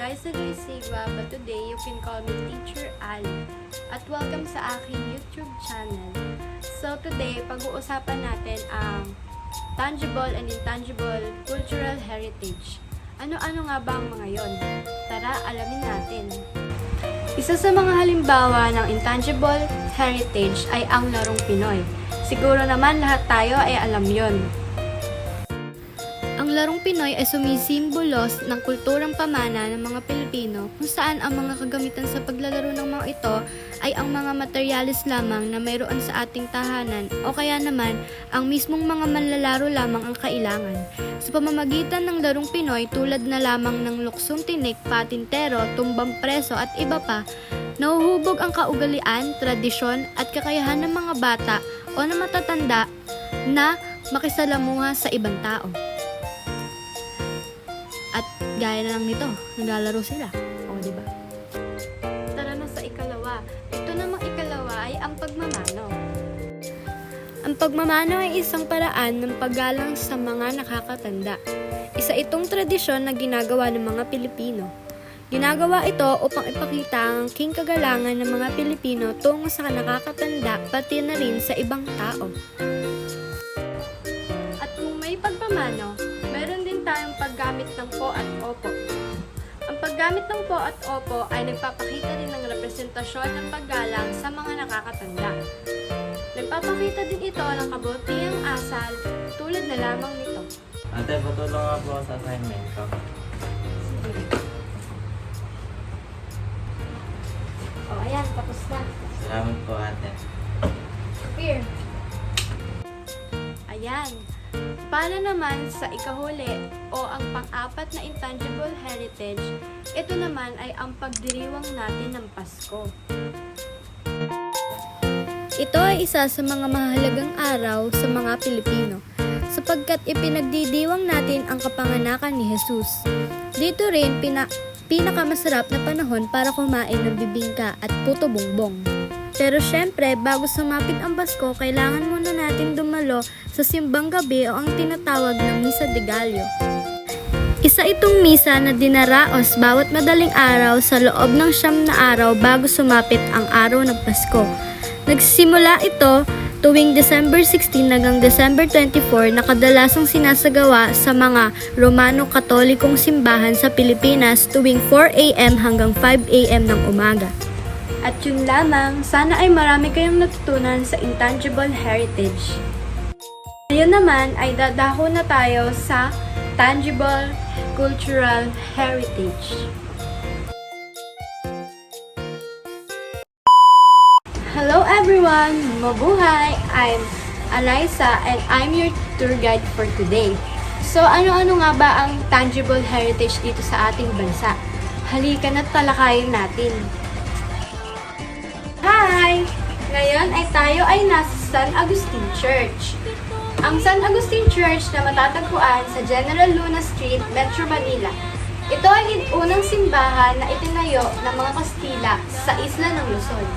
Liza Grace Sigua, but today you can call me Teacher Ali. At welcome sa aking YouTube channel. So today, pag-uusapan natin ang tangible and intangible cultural heritage. Ano-ano nga ba ang mga yon? Tara, alamin natin. Isa sa mga halimbawa ng intangible heritage ay ang larong Pinoy. Siguro naman lahat tayo ay alam yon. Ang larong Pinoy ay sumisimbolo ng kulturang pamana ng mga Pilipino kung saan ang mga kagamitan sa paglalaro ng mga ito ay ang mga materyales lamang na mayroon sa ating tahanan o kaya naman ang mismong mga manlalaro lamang ang kailangan. Sa pamamagitan ng larong Pinoy tulad na lamang ng luksong tinik, patintero, tumbang preso at iba pa, nahuhubog ang kaugalian, tradisyon at kakayahan ng mga bata o na matatanda na makisalamuha sa ibang tao. At gaya na lang nito, naglalaro sila. O, diba? Tara na sa ikalawa. Ito namang ikalawa ay ang pagmamano. Ang pagmamano ay isang paraan ng paggalang sa mga nakakatanda. Isa itong tradisyon na ginagawa ng mga Pilipino. Ginagawa ito upang ipakita ang king kagalangan ng mga Pilipino tungo sa nakakatanda pati na rin sa ibang tao. At kung may pagmamano, meron din tayong paggamit ng po at opo. Ang paggamit ng po at opo ay nagpapakita rin ng representasyon ng paggalang sa mga nakakatanda. Nagpapakita din ito ng kabutihang asal tulad na lamang nito. Ate, patulong nga po ako sa assignment ko. O, ayan, tapos na. Salamat po, ate. Here. Ayan. Para naman sa ikahuli o ang pang-apat na intangible heritage, ito naman ay ang pagdiriwang natin ng Pasko. Ito ay isa sa mga mahalagang araw sa mga Pilipino sapagkat ipinagdidiwang natin ang kapanganakan ni Jesus. Dito rin pinakamasarap na panahon para kumain ng bibingka at puto bongbong. Pero syempre, bago sumapit ang Pasko, kailangan muna natin dumalo sa simbang gabi o ang tinatawag na Misa de Gallo. Isa itong misa na dinaraos bawat madaling araw sa loob ng 9 na araw bago sumapit ang araw ng Pasko. Nagsimula ito tuwing December 16 hanggang December 24 na kadalasang sinasagawa sa mga Romano-Katolikong simbahan sa Pilipinas tuwing 4 a.m. hanggang 5 a.m. ng umaga. At yun lamang, sana ay marami kayong natutunan sa intangible heritage. Ngayon naman ay dadako na tayo sa tangible cultural heritage. Hello everyone! Mabuhay! I'm Eliza and I'm your tour guide for today. So ano-ano nga ba ang tangible heritage dito sa ating bansa? Halika na't talakayin natin. Hi! Ngayon ay tayo ay nasa San Agustin Church. Ang San Agustin Church na matatagpuan sa General Luna Street, Metro Manila. Ito ay unang simbahan na itinayo ng mga Kastila sa isla ng Luzon.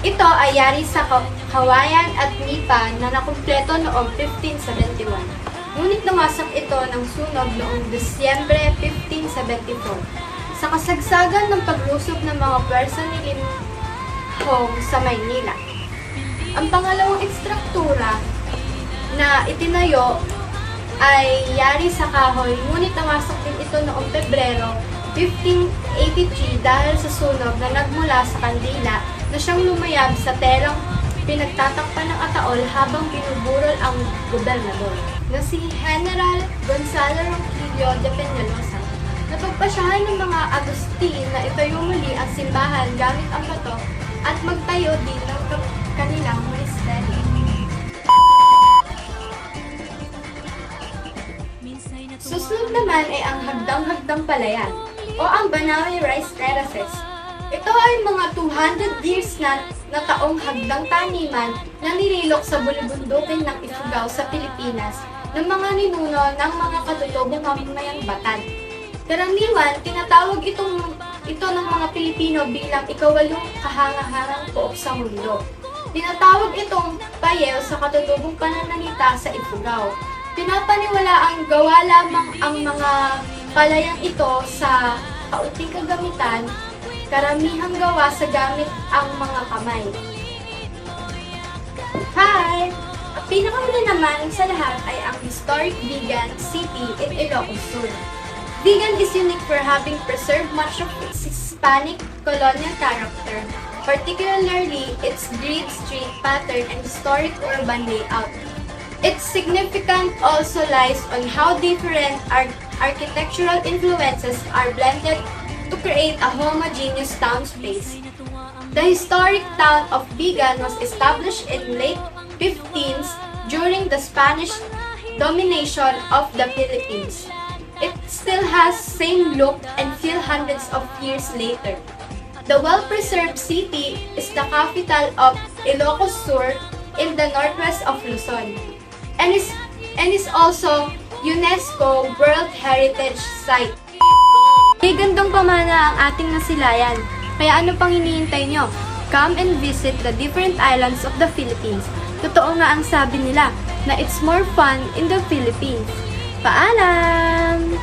Ito ay yari sa Kawayan at Nipa na nakumpleto noong 1571. Ngunit nawasak ito ng sunog noong Disyembre 1574 sa kasagsagan ng paglusob ng mga pwersa ni Hong sa Maynila. Ang pangalawang ekstruktura na itinayo ay yari sa kahoy, ngunit nawasak din ito noong Pebrero 1583 dahil sa sunog na nagmula sa kandila na siyang lumayab sa terang pinagtatakpan ng ataol habang binuburol ang gobernador na si General Gonzalo Ronquillo de Peñalosa. Napagpasyahan ng mga Agustin na itayo muli ang simbahan gamit ang bato at magtayo din ng kanilang monasteryo. Susunod naman ay ang hagdang-hagdang palayan o ang Banawe Rice Terraces. Ito ay mga 200 years na taong hagdang taniman na nililok sa bulubundukin ng Ifugao sa Pilipinas ng mga ninuno ng mga katutubong mamamayang Batad. Karaniwan, tinatawag ito ng mga Pilipino bilang ikawalong kahangahangang pook sa mundo. Tinatawag itong payew sa katutubong pananalita sa Ifugao. Pinapaniwala ang gawa lamang ang mga palayang ito sa kaunting kagamitan, karamihang gawa sa gamit ang mga kamay. Hi! Ang pinakauna naman sa lahat ay ang historic Vigan City in Ilocos Sur. Vigan is unique for having preserved much of its Hispanic colonial character, particularly its grid street pattern and historic urban layout. Its significance also lies on how different architectural influences are blended to create a homogeneous town space. The historic town of Vigan was established in late 15th during the Spanish domination of the Philippines. It still has same look and feel hundreds of years later. The well-preserved city is the capital of Ilocos Sur in the northwest of Luzon and is also UNESCO World Heritage Site. May gandang pamana ang ating nasilayan, kaya ano pang hinihintay nyo? Come and visit the different islands of the Philippines. Totoo nga ang sabi nila na it's more fun in the Philippines. Paalam!